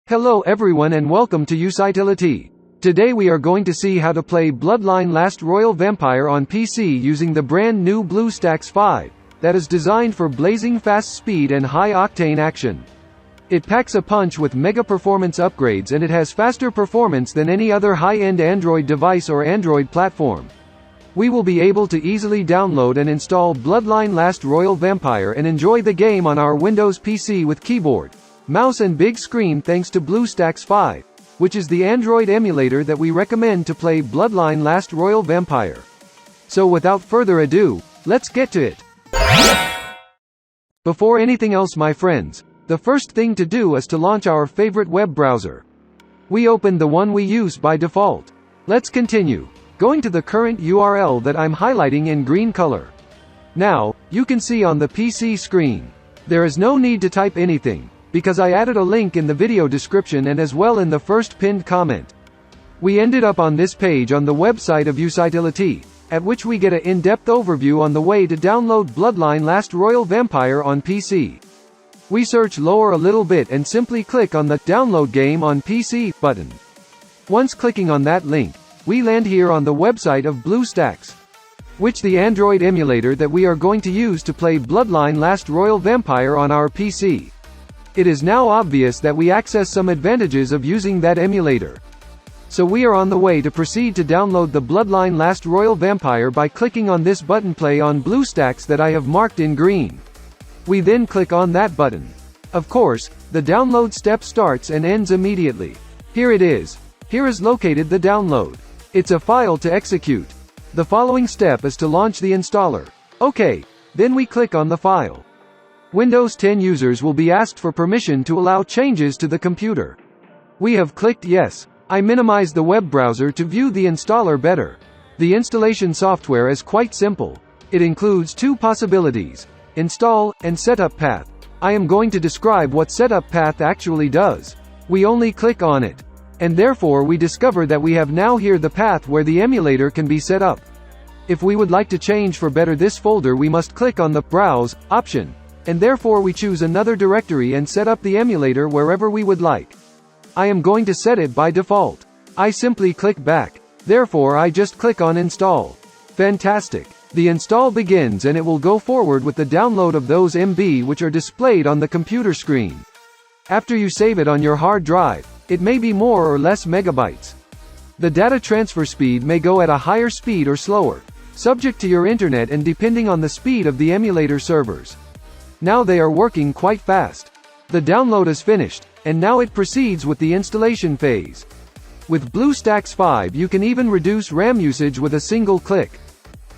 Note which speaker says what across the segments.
Speaker 1: Hello everyone and welcome to Usitility. Today we are going to see how to play Bloodline Last Royal Vampire on PC using the brand new BlueStacks 5, that is designed for blazing fast speed and high-octane action. It packs a punch with mega performance upgrades and it has faster performance than any other high-end Android device or Android platform. We will be able to easily download and install Bloodline Last Royal Vampire and enjoy the game on our Windows PC with keyboard, mouse and big screen thanks to BlueStacks 5, which is the Android emulator that we recommend to play Bloodline Last Royal Vampire. So without further ado, let's get to it. Before anything else, my friends, the first thing to do is to launch our favorite web browser. We opened the one we use by default. Let's continue, going to the current URL that I'm highlighting in green color. Now, you can see on the PC screen, there is no need to type anything, because I added a link in the video description and as well in the first pinned comment. We ended up on this page on the website of Usitility, at which we get an in-depth overview on the way to download Bloodline Last Royal Vampire on PC. We search lower a little bit and simply click on the Download Game on PC button. Once clicking on that link, we land here on the website of BlueStacks, which the Android emulator that we are going to use to play Bloodline Last Royal Vampire on our PC. It is now obvious that we access some advantages of using that emulator. So we are on the way to proceed to download the Bloodline Last Royal Vampire by clicking on this button Play on BlueStacks that I have marked in green. We then click on that button. Of course, the download step starts and ends immediately. Here it is. Here is located the download. It's a file to execute. The following step is to launch the installer. Okay, then we click on the file. Windows 10 users will be asked for permission to allow changes to the computer. We have clicked yes. I minimize the web browser to view the installer better. The installation software is quite simple. It includes two possibilities: install and setup path. I am going to describe what setup path actually does. We only click on it, and therefore we discover that we have now here the path where the emulator can be set up. If we would like to change for better this folder, we must click on the Browse option, and therefore we choose another directory and set up the emulator wherever we would like. I am going to set it by default. I simply click back. Therefore I just click on install. Fantastic. The install begins and it will go forward with the download of those MB which are displayed on the computer screen. After you save it on your hard drive, it may be more or less megabytes. The data transfer speed may go at a higher speed or slower, subject to your internet and depending on the speed of the emulator servers. Now they are working quite fast. The download is finished, and now it proceeds with the installation phase. With BlueStacks 5 you can even reduce RAM usage with a single click.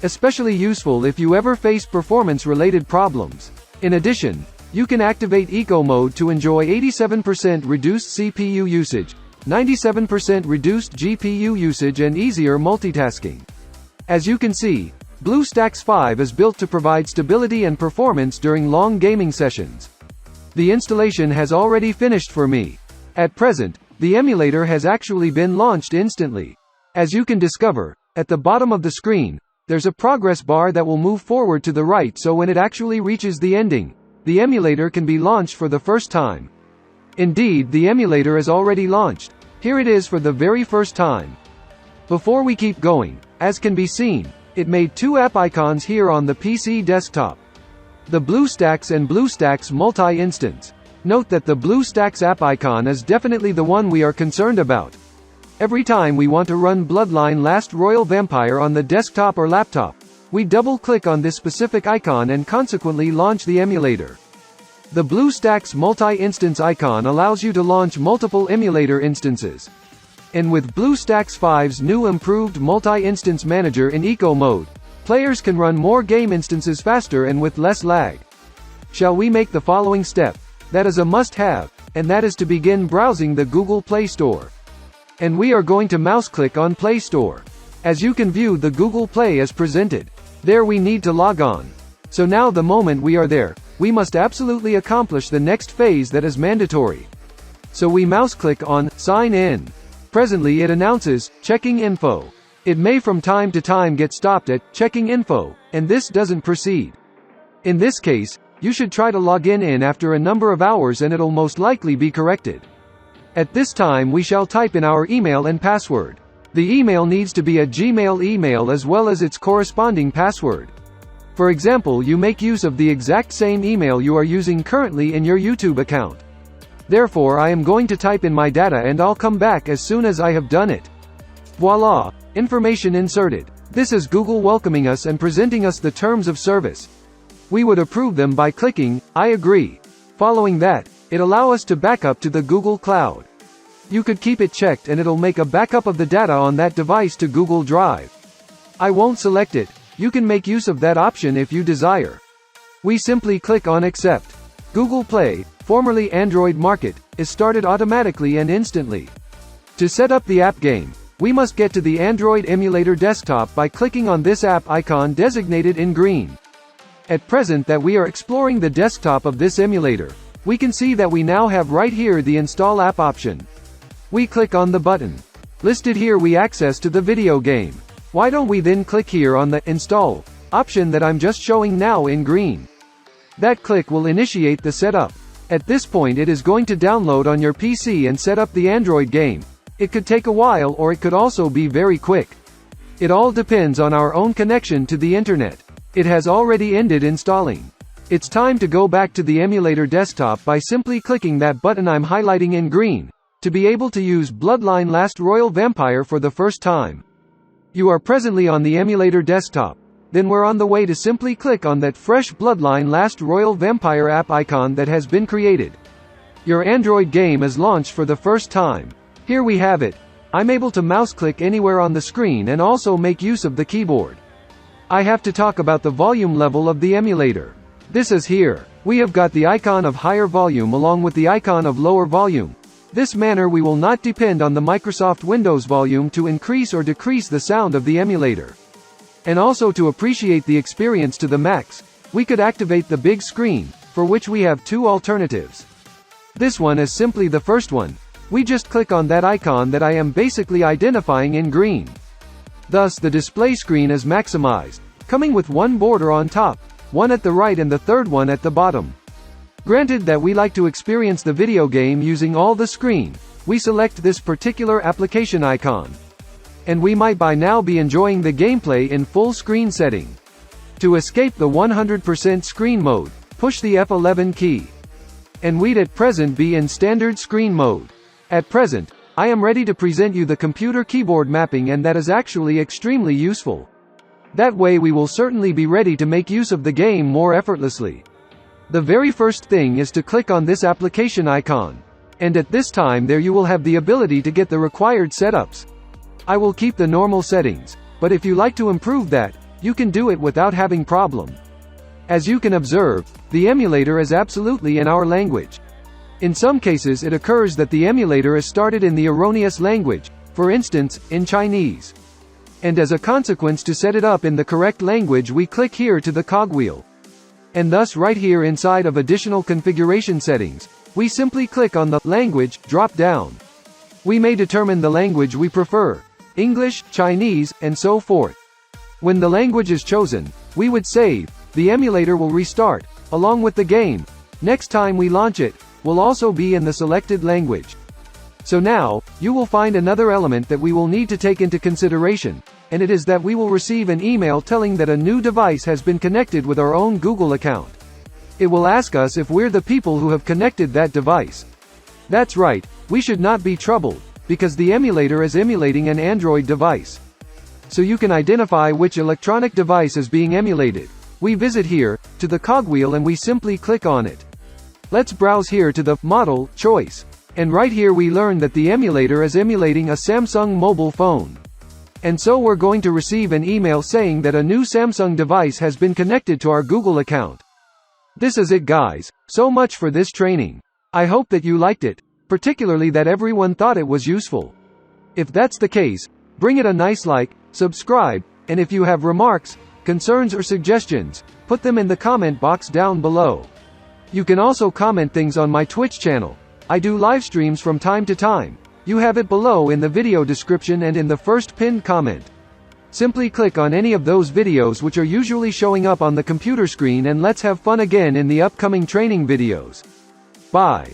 Speaker 1: Especially useful if you ever face performance-related problems. In addition, you can activate Eco Mode to enjoy 87% reduced CPU usage, 97% reduced GPU usage and easier multitasking. As you can see, BlueStacks 5 is built to provide stability and performance during long gaming sessions. The installation has already finished for me. At present, the emulator has actually been launched instantly. As you can discover, at the bottom of the screen, there's a progress bar that will move forward to the right, so when it actually reaches the ending, the emulator can be launched for the first time. Indeed, the emulator is already launched. Here it is for the very first time. Before we keep going, as can be seen, it made two app icons here on the PC desktop. The BlueStacks and BlueStacks multi-instance. Note that the BlueStacks app icon is definitely the one we are concerned about. Every time we want to run Bloodline Last Royal Vampire on the desktop or laptop, we double-click on this specific icon and consequently launch the emulator. The BlueStacks multi-instance icon allows you to launch multiple emulator instances. And with BlueStacks 5's new improved multi-instance manager in Eco Mode, players can run more game instances faster and with less lag. Shall we make the following step? That is a must-have, and that is to begin browsing the Google Play Store. And we are going to mouse-click on Play Store. As you can view, the Google Play is presented. There we need to log on. So now the moment we are there, we must absolutely accomplish the next phase that is mandatory. So we mouse-click on Sign In. Presently it announces, checking info. It may from time to time get stopped at, checking info, and this doesn't proceed. In this case, you should try to log in after a number of hours and it'll most likely be corrected. At this time we shall type in our email and password. The email needs to be a Gmail email as well as its corresponding password. For example, you make use of the exact same email you are using currently in your YouTube account. Therefore I am going to type in my data and I'll come back as soon as I have done it. Voila! Information inserted. This is Google welcoming us and presenting us the terms of service. We would approve them by clicking, I agree. Following that, it allows us to back up to the Google Cloud. You could keep it checked and it'll make a backup of the data on that device to Google Drive. I won't select it. You can make use of that option if you desire. We simply click on Accept. Google Play, formerly Android Market, is started automatically and instantly. To set up the app game, we must get to the Android emulator desktop by clicking on this app icon designated in green. At present that we are exploring the desktop of this emulator, we can see that we now have right here the Install App option. We click on the button. Listed here we access to the video game. Why don't we then click here on the Install option that I'm just showing now in green. That click will initiate the setup. At this point it is going to download on your PC and set up the Android game. It could take a while or it could also be very quick. It all depends on our own connection to the internet. It has already ended installing. It's time to go back to the emulator desktop by simply clicking that button I'm highlighting in green, to be able to use Bloodline Last Royal Vampire for the first time. You are presently on the emulator desktop. Then we're on the way to simply click on that fresh Bloodline Last Royal Vampire app icon that has been created. Your Android game is launched for the first time. Here we have it. I'm able to mouse click anywhere on the screen and also make use of the keyboard. I have to talk about the volume level of the emulator. This is here. We have got the icon of higher volume along with the icon of lower volume. This manner we will not depend on the Microsoft Windows volume to increase or decrease the sound of the emulator. And also to appreciate the experience to the max, we could activate the big screen, for which we have two alternatives. This one is simply the first one. We just click on that icon that I am basically identifying in green. Thus the display screen is maximized, coming with one border on top, one at the right and the third one at the bottom. Granted that we like to experience the video game using all the screen, we select this particular application icon. And we might by now be enjoying the gameplay in full screen setting. To escape the 100% screen mode, push the F11 key. And we'd at present be in standard screen mode. At present, I am ready to present you the computer keyboard mapping, and that is actually extremely useful. That way we will certainly be ready to make use of the game more effortlessly. The very first thing is to click on this application icon. And at this time there you will have the ability to get the required setups. I will keep the normal settings, but if you like to improve that, you can do it without having problem. As you can observe, the emulator is absolutely in our language. In some cases it occurs that the emulator is started in the erroneous language, for instance, in Chinese. And as a consequence, to set it up in the correct language we click here to the cogwheel. And thus right here inside of additional configuration settings, we simply click on the language drop down. We may determine the language we prefer, English, Chinese, and so forth. When the language is chosen, we would save. The emulator will restart, along with the game. Next time we launch it, will also be in the selected language. So now, you will find another element that we will need to take into consideration, and it is that we will receive an email telling that a new device has been connected with our own Google account. It will ask us if we're the people who have connected that device. That's right, we should not be troubled, because the emulator is emulating an Android device. So you can identify which electronic device is being emulated. We visit here, to the cogwheel, and we simply click on it. Let's browse here to the model choice. And right here we learn that the emulator is emulating a Samsung mobile phone. And so we're going to receive an email saying that a new Samsung device has been connected to our Google account. This is it, guys. So much for this training. I hope that you liked it, particularly that everyone thought it was useful. If that's the case, bring it a nice like, subscribe, and if you have remarks, concerns or suggestions, put them in the comment box down below. You can also comment things on my Twitch channel. I do live streams from time to time. You have it below in the video description and in the first pinned comment. Simply click on any of those videos which are usually showing up on the computer screen, and let's have fun again in the upcoming training videos. Bye.